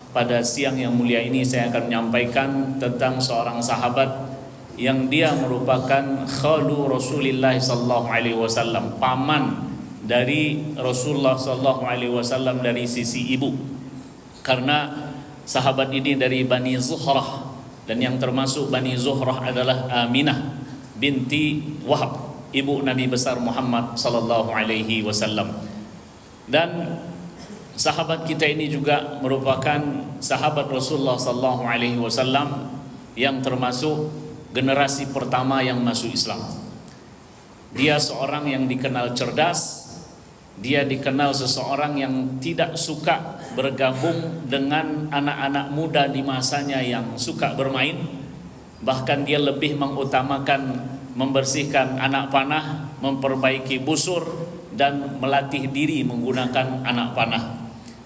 pada siang yang mulia ini saya akan menyampaikan tentang seorang sahabat yang dia merupakan khalu Rasulullah sallallahu alaihi wasallam, paman dari Rasulullah sallallahu alaihi wasallam dari sisi ibu. Karena sahabat ini dari Bani Zuhrah, dan yang termasuk Bani Zuhrah adalah Aminah binti Wahab, ibu Nabi besar Muhammad sallallahu alaihi wasallam. Dan sahabat kita ini juga merupakan sahabat Rasulullah sallallahu alaihi wasallam yang termasuk generasi pertama yang masuk Islam. Dia seorang yang dikenal cerdas, dia dikenal seseorang yang tidak suka bergabung dengan anak-anak muda di masanya yang suka bermain. Bahkan dia lebih mengutamakan membersihkan anak panah, memperbaiki busur, dan melatih diri menggunakan anak panah.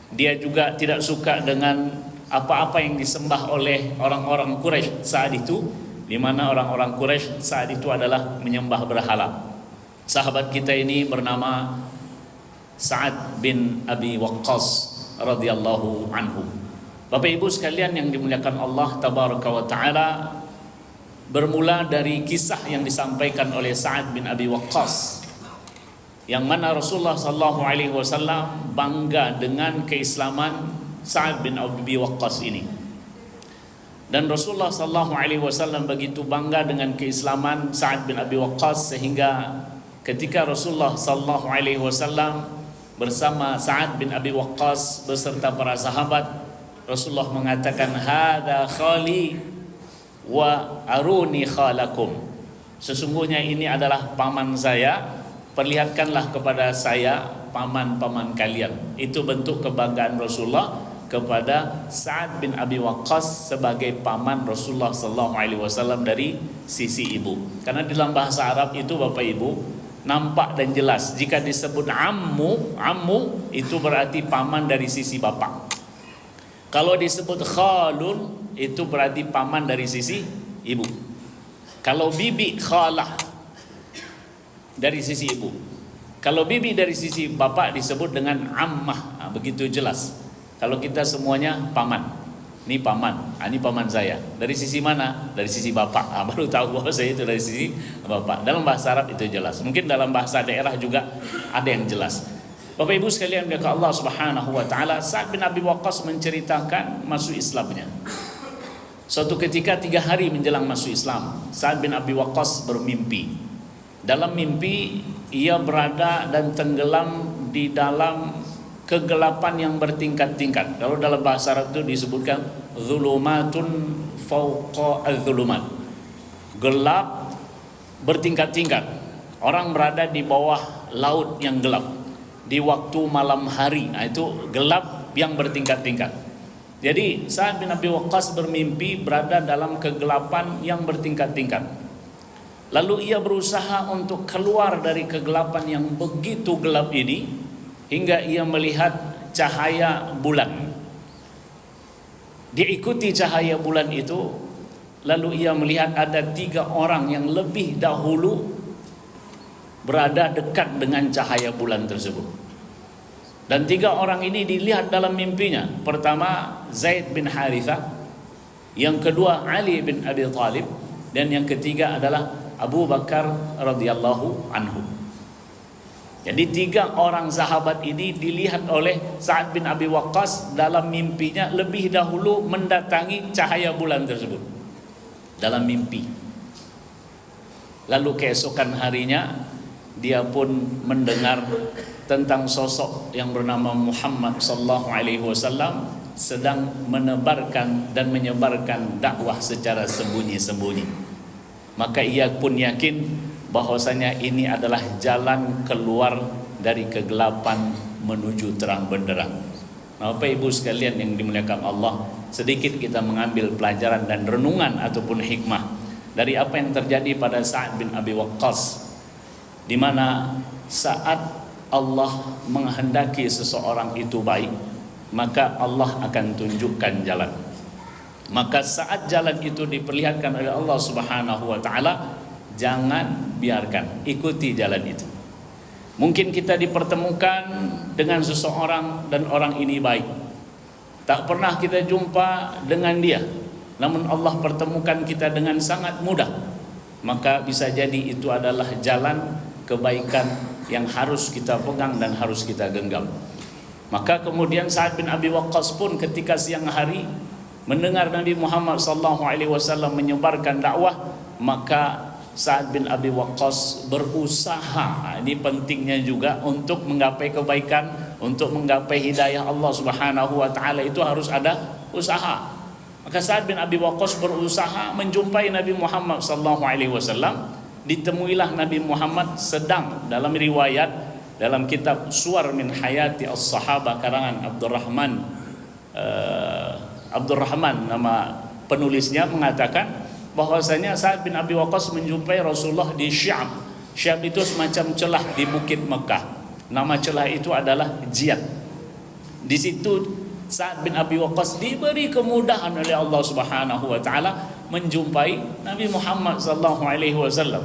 Dia juga tidak suka dengan apa-apa yang disembah oleh orang-orang Quraisy saat itu, di mana orang-orang Quraisy saat itu adalah menyembah berhala. Sahabat kita ini bernama Sa'ad bin Abi Waqqas radhiyallahu anhu. Bapak Ibu sekalian yang dimuliakan Allah tabaraka wa taala, bermula dari kisah yang disampaikan oleh Sa'ad bin Abi Waqqas, yang mana Rasulullah sallallahu alaihi wasallam bangga dengan keislaman Sa'ad bin Abi Waqqas ini. Dan Rasulullah sallallahu alaihi wasallam begitu bangga dengan keislaman Sa'ad bin Abi Waqqas sehingga ketika Rasulullah sallallahu alaihi wasallam bersama Sa'ad bin Abi Waqqas beserta para sahabat, Rasulullah mengatakan, "Hadza khali wa aruni khalakum." Sesungguhnya ini adalah paman saya, perlihatkanlah kepada saya paman-paman kalian. Itu bentuk kebanggaan Rasulullah kepada Sa'ad bin Abi Waqqas sebagai paman Rasulullah sallallahu alaihi wasallam dari sisi ibu. Karena dalam bahasa Arab itu Bapak Ibu nampak dan jelas, jika disebut ammu itu berarti paman dari sisi bapak. Kalau disebut khalun itu berarti paman dari sisi ibu. Kalau bibi, khalah dari sisi ibu. Kalau bibi dari sisi bapak disebut dengan ammah. Nah, begitu jelas. Kalau kita semuanya paman. Ini paman, ini paman saya. Dari sisi mana? Dari sisi bapak. Baru tahu bahwa saya itu dari sisi bapak. Dalam bahasa Arab itu jelas. Mungkin dalam bahasa daerah juga ada yang jelas. Bapak Ibu sekalian yang Allah Subhanahu wa taala, Sa'ad bin Abi Waqqas menceritakan masuk Islamnya. Suatu ketika 3 hari menjelang masuk Islam, Sa'ad bin Abi Waqqas bermimpi. Dalam mimpi ia berada dan tenggelam di dalam kegelapan yang bertingkat-tingkat. Kalau dalam bahasa Arab itu disebutkan zulumatun fauqa az-zulumat. Gelap bertingkat-tingkat. Orang berada di bawah laut yang gelap di waktu malam hari. Nah, itu gelap yang bertingkat-tingkat. Jadi Sa'ad bin Abi Waqqas bermimpi berada dalam kegelapan yang bertingkat-tingkat. Lalu ia berusaha untuk keluar dari kegelapan yang begitu gelap ini hingga ia melihat cahaya bulan. Diikuti cahaya bulan itu, lalu ia melihat ada 3 orang yang lebih dahulu berada dekat dengan cahaya bulan tersebut. Dan 3 orang ini dilihat dalam mimpinya. Pertama Zaid bin Harithah, yang kedua Ali bin Abi Thalib, dan yang ketiga adalah Abu Bakar radhiyallahu anhu. Jadi 3 orang sahabat ini dilihat oleh Sa'ad bin Abi Waqqas dalam mimpinya lebih dahulu mendatangi cahaya bulan tersebut dalam mimpi. Lalu keesokan harinya dia pun mendengar tentang sosok yang bernama Muhammad sallallahu alaihi wasallam sedang menebarkan dan menyebarkan dakwah secara sembunyi-sembunyi. Maka ia pun yakin bahwasanya ini adalah jalan keluar dari kegelapan menuju terang benderang. Nah, Bapak Ibu sekalian yang dimuliakan Allah, sedikit kita mengambil pelajaran dan renungan ataupun hikmah dari apa yang terjadi pada Sa'ad bin Abi Waqqas, di mana saat Allah menghendaki seseorang itu baik, maka Allah akan tunjukkan jalan. Maka saat jalan itu diperlihatkan oleh Allah Subhanahu wa taala, jangan biarkan, ikuti jalan itu. Mungkin kita dipertemukan dengan seseorang dan orang ini baik, Tak pernah kita jumpa dengan dia, namun Allah pertemukan kita dengan sangat mudah. Maka bisa jadi itu adalah jalan kebaikan yang harus kita pegang dan harus kita genggam. Maka kemudian Sa'ad bin Abi Waqqas pun ketika siang hari mendengar Nabi Muhammad SAW menyebarkan dakwah, maka Sa'ad bin Abi Waqqas berusaha, ini pentingnya juga, untuk menggapai kebaikan, untuk menggapai hidayah Allah Subhanahu wa taala itu harus ada usaha. Maka Sa'ad bin Abi Waqqas berusaha menjumpai Nabi Muhammad SAW. Ditemuilah Nabi Muhammad sedang, dalam riwayat dalam kitab Suwar min Hayati As-Sahaba karangan Abdurrahman nama penulisnya, mengatakan bahwasanya Sa'ad bin Abi Waqqas menjumpai Rasulullah di Syam. Syam itu semacam celah di bukit Mekah. Nama celah itu adalah Jiyad. Di situ Sa'ad bin Abi Waqqas diberi kemudahan oleh Allah Subhanahu wa taala menjumpai Nabi Muhammad sallallahu alaihi wasallam.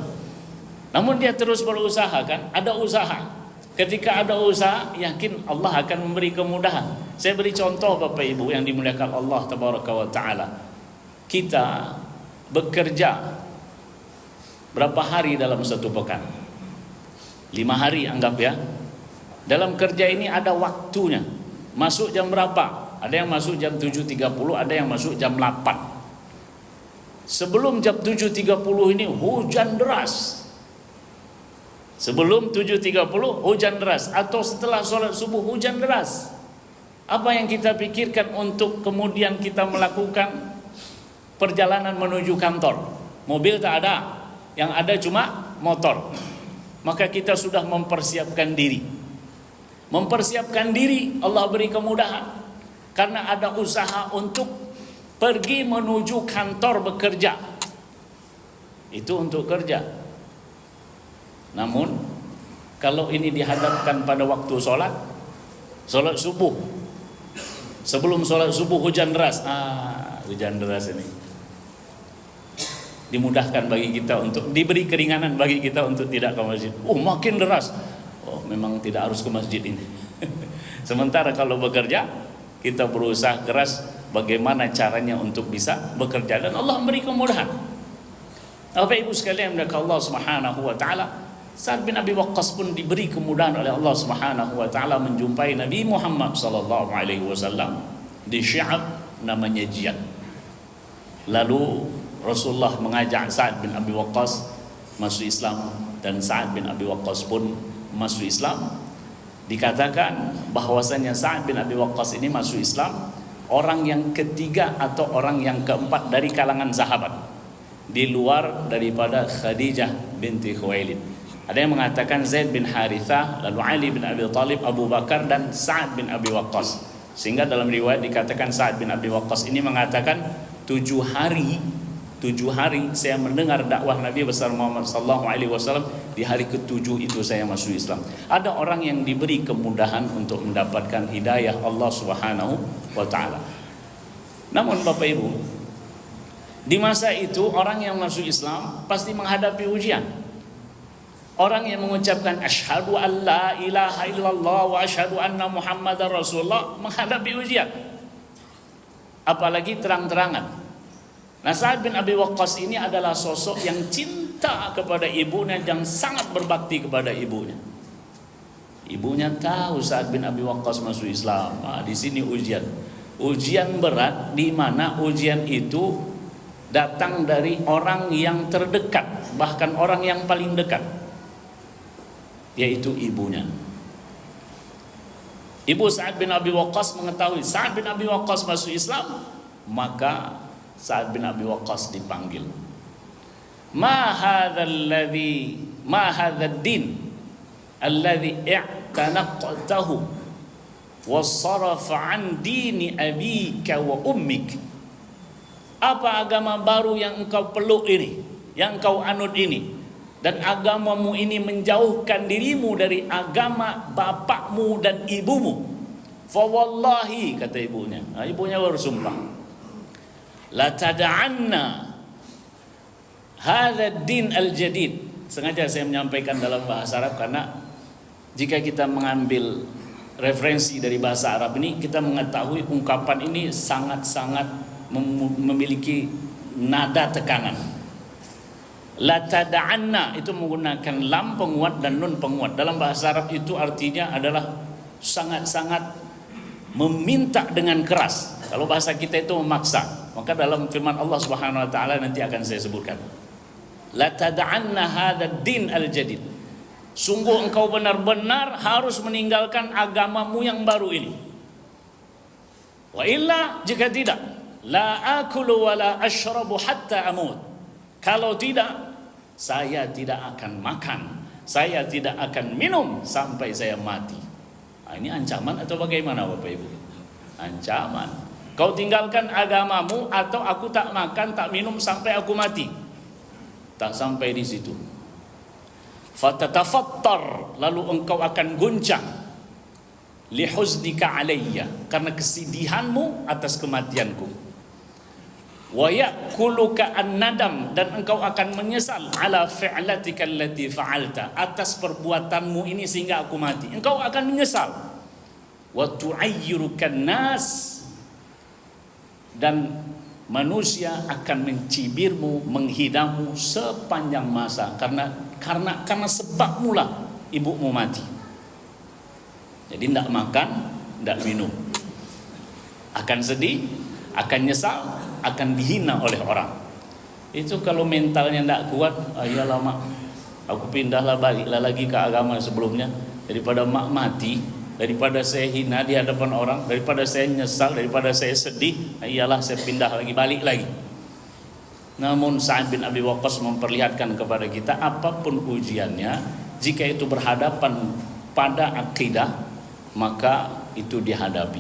Namun dia terus berusaha, kan? Ada usaha. Ketika ada usaha, yakin Allah akan memberi kemudahan. Saya beri contoh Bapak Ibu yang dimuliakan Allah tabaraka wa taala. Kita bekerja berapa hari dalam satu pekan? 5 hari anggap ya. Dalam kerja ini ada waktunya. Masuk jam berapa? Ada yang masuk jam 7.30, ada yang masuk jam 8. Sebelum jam 7.30 ini hujan deras. Sebelum 7.30 hujan deras, atau setelah sholat subuh hujan deras. Apa yang kita pikirkan untuk kemudian kita melakukan perjalanan menuju kantor? Mobil tak ada, yang ada cuma motor. Maka kita sudah mempersiapkan diri. Mempersiapkan diri, Allah beri kemudahan. Karena ada usaha untuk pergi menuju kantor bekerja. Itu untuk kerja. Namun kalau ini dihadapkan pada waktu sholat subuh, sebelum sholat subuh hujan deras, hujan deras ini dimudahkan bagi kita, untuk diberi keringanan bagi kita untuk tidak ke masjid. Makin deras, memang tidak harus ke masjid ini. Sementara kalau bekerja, kita berusaha keras bagaimana caranya untuk bisa bekerja, dan Allah memberi kemudahan. Bapak Ibu sekalian, Allah Subhanahu wa taala, Sa'ad bin Abi Waqqas pun diberi kemudahan oleh Allah Subhanahu wa taala menjumpai Nabi Muhammad sallallahu alaihi wasallam di Sya'ab namanya Jiyad. Lalu Rasulullah mengajak Sa'ad bin Abi Waqqas masuk Islam, dan Sa'ad bin Abi Waqqas pun masuk Islam. Dikatakan bahwasanya Sa'ad bin Abi Waqqas ini masuk Islam orang yang ketiga atau orang yang keempat dari kalangan sahabat, di luar daripada Khadijah binti Khuwailid. Ada yang mengatakan Zaid bin Harithah, lalu Ali bin Abi Thalib, Abu Bakar, dan Sa'ad bin Abi Waqqas. Sehingga dalam riwayat dikatakan Sa'ad bin Abi Waqqas ini mengatakan 7 hari saya mendengar dakwah Nabi besar Muhammad sallallahu alaihi wasallam, di hari ke-7 itu saya masuk Islam. Ada orang yang diberi kemudahan untuk mendapatkan hidayah Allah Subhanahu wa taala. Namun Bapak Ibu, di masa itu orang yang masuk Islam pasti menghadapi ujian. Orang yang mengucapkan asyhadu an la ilaha illallah wa asyhadu anna muhammadar rasulullah menghadapi ujian, apalagi terang-terangan. Nah, Sa'ad bin Abi Waqqas ini adalah sosok yang cinta kepada ibunya dan sangat berbakti kepada ibunya. Ibunya tahu Sa'ad bin Abi Waqqas masuk Islam. Di sini ujian berat, di mana ujian itu datang dari orang yang terdekat, bahkan orang yang paling dekat, yaitu ibunya. Ibu Sa'ad bin Abi Waqqas mengetahui Sa'ad bin Abi Waqqas masuk Islam, maka Sa'ad bin Abi Waqqas dipanggil. Ma hadzal din alladhi i'tanaqtahu wa sarafa an dini abika wa ummik. Apa agama baru yang engkau peluk ini, yang engkau anut ini, dan agamamu ini menjauhkan dirimu dari agama bapakmu dan ibumu? Fa wallahi, kata ibunya. Ibunya bersumpah, la tada'anna hadha din al-jadid. Sengaja saya menyampaikan dalam bahasa Arab karena jika kita mengambil referensi dari bahasa Arab ini, kita mengetahui ungkapan ini sangat-sangat memiliki nada tekanan. La tada'anna itu menggunakan lam penguat dan nun penguat. Dalam bahasa Arab itu artinya adalah sangat-sangat meminta dengan keras. Kalau bahasa kita itu memaksa. Maka dalam firman Allah Subhanahu wa taala nanti akan saya sebutkan. La tada'anna hadzal din al-jadid. Sungguh engkau benar-benar harus meninggalkan agamamu yang baru ini. Wa illa, jika tidak, la akulu wa la ashrabu hatta amut. Kalau tidak, saya tidak akan makan, saya tidak akan minum sampai saya mati. Nah, ini ancaman atau bagaimana Bapak Ibu? Ancaman. Kau tinggalkan agamamu atau aku tak makan, tak minum sampai aku mati. Tak sampai di situ. Fatatafattar, lalu engkau akan guncang. Lihuzdika alayya, karena kesedihanmu atas kematianku. Wa ya'kuluka an-nadam, dan engkau akan menyesal ala fi'latika allati fa'alta, atas perbuatanmu ini sehingga aku mati. Engkau akan menyesal. Wa tu'ayyiruka nas, dan manusia akan mencibirmu, menghinamu sepanjang masa karena sebabmu lah ibumu mati. Jadi tidak makan, tidak minum, akan sedih, akan nyesal, akan dihina oleh orang. Itu kalau mentalnya tidak kuat, ayolah mak, aku pindahlah, baliklah lagi ke agama sebelumnya, daripada mak mati, daripada saya hina di hadapan orang, daripada saya nyesal, daripada saya sedih, iyalah saya pindah lagi, balik lagi. Namun Sa'ad bin Abi Waqqas memperlihatkan kepada kita, apapun ujiannya, jika itu berhadapan pada akidah, maka itu dihadapi.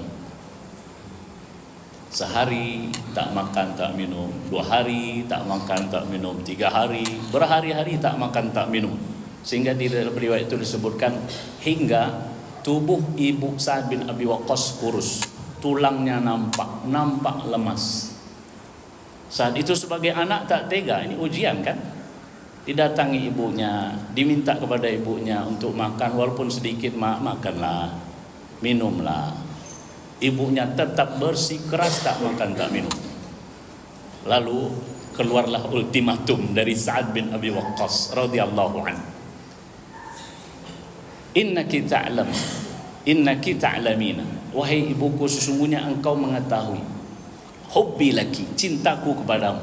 Sehari tak makan tak minum, 2 hari tak makan tak minum, 3 hari, berhari-hari tak makan tak minum, sehingga di dalam riwayat itu disebutkan hingga tubuh ibu Sa'ad bin Abi Waqqas kurus, tulangnya nampak lemas. Saat itu sebagai anak tak tega, ini ujian kan? Didatangi ibunya, diminta kepada ibunya untuk makan, walaupun sedikit, makanlah, minumlah. Ibunya tetap bersikeras tak makan tak minum. Lalu keluarlah ultimatum dari Sa'ad bin Abi Waqqas radhiyallahu anhu. Innaki ta'lam, innaki ta'lamina, wahai ibuku, sesungguhnya engkau mengetahui, hubbi laki, cintaku kepadamu,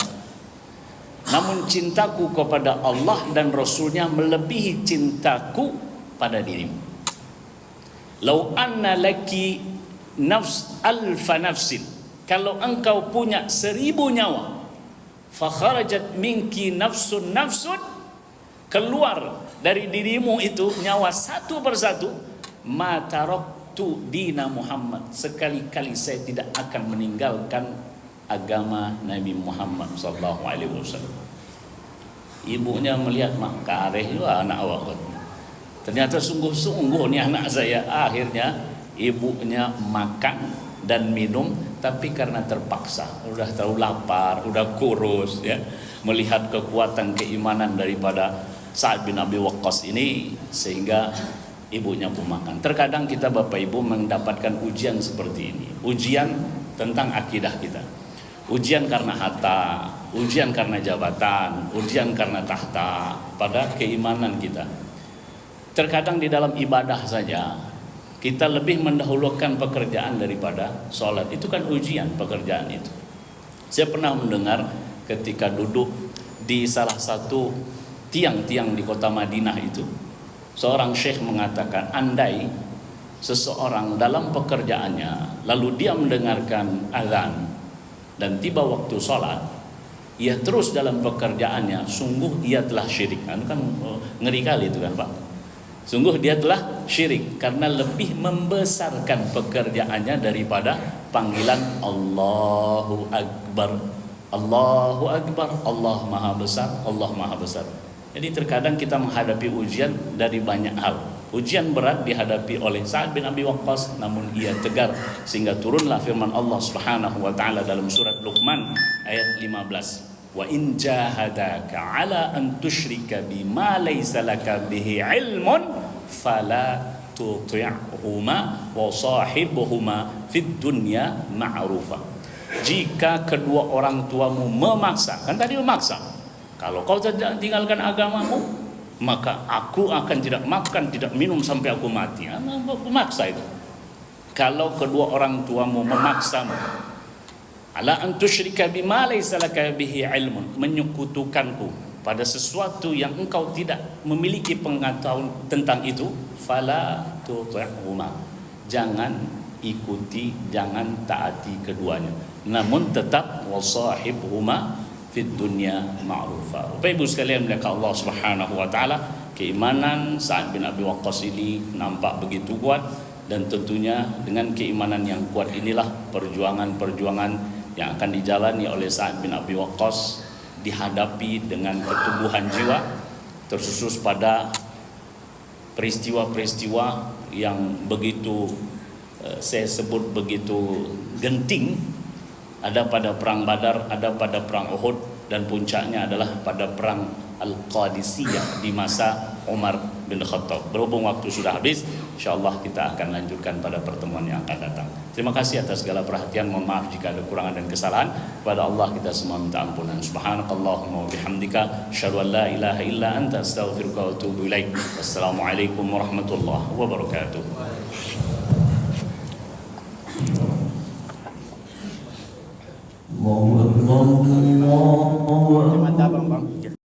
namun cintaku kepada Allah dan Rasulnya melebihi cintaku pada dirimu. Lau anna laki nafs alfa nafsin, kalau engkau punya 1000 nyawa, fa kharajat minki nafsun, keluar dari dirimu itu nyawa satu persatu, ma taraktu dina Muhammad, sekali-kali saya tidak akan meninggalkan agama Nabi Muhammad sallallahu alaihi wasallam. Ibunya melihat, mak kareh juga anak awak. Ternyata sungguh-sungguh nih anak saya. Akhirnya ibunya makan dan minum, tapi karena terpaksa, udah terlalu lapar, udah kurus ya, melihat kekuatan keimanan daripada Sa'ad bin Abi Waqqas ini, sehingga ibunya pun makan. Terkadang kita Bapak Ibu mendapatkan ujian seperti ini, ujian tentang akidah kita, ujian karena harta, ujian karena jabatan, ujian karena tahta pada keimanan kita. Terkadang di dalam ibadah saja kita lebih mendahulukan pekerjaan daripada sholat. Itu kan ujian pekerjaan itu. Saya pernah mendengar ketika duduk di salah satu tiang-tiang di kota Madinah itu, seorang syekh mengatakan, andai seseorang dalam pekerjaannya lalu dia mendengarkan azan dan tiba waktu sholat, ia terus dalam pekerjaannya, sungguh ia telah syirik. Itu kan ngeri kali itu kan Pak. Sungguh dia telah syirik karena lebih membesarkan pekerjaannya daripada panggilan Allahu Akbar, Allahu Akbar, Allah Maha Besar, Allah Maha Besar. Jadi terkadang kita menghadapi ujian dari banyak hal. Ujian berat dihadapi oleh Sa'ad bin Abi Waqqas, namun ia tegar sehingga turunlah firman Allah Subhanahu wa taala dalam surat Luqman ayat 15. Wa in jahadaka ala an tusyrika bima laysa laka bihi ilmun fala tuti'huma wa sahibhuma fid dunya ma'rufa. Jika kedua orang tuamu memaksa, kan tadi memaksa, kalau kau tidak tinggalkan agamamu, maka aku akan tidak makan, tidak minum sampai aku mati. Memaksa itu. Kalau kedua orang tuamu memaksamu, ala an tusyrika bima laysa laka bihi ilmun, menyekutukanku pada sesuatu yang engkau tidak memiliki pengetahuan tentang itu, fala tuti'huma, jangan ikuti, jangan taati keduanya, namun tetap wasahibhuma fid dunya ma'rufa. Bapak Ibu sekalian melihat Allah Subhanahu wa taala, keimanan Sa'ad bin Abi Waqqas ini nampak begitu kuat, dan tentunya dengan keimanan yang kuat inilah perjuangan-perjuangan yang akan dijalani oleh Sa'ad bin Abi Waqqas dihadapi dengan keteguhan jiwa, terkhusus pada peristiwa-peristiwa yang begitu saya sebut begitu genting. Ada pada perang Badar, ada pada perang Uhud, dan puncaknya adalah pada perang Al-Qadisiyah di masa Umar bin Khattab. Berhubung waktu sudah habis, insyaallah kita akan lanjutkan pada pertemuan yang akan datang. Terima kasih atas segala perhatian. Mohon maaf jika ada kekurangan dan kesalahan. Kepada Allah kita semua minta ampunan. Subhanakallahumma wa bihamdika, asyhadu an la ilaha illa anta, astaghfiruka wa atubu ilaik. Wassalamualaikum warahmatullahi wabarakatuh. Allah Allah Allah. Mantap bang.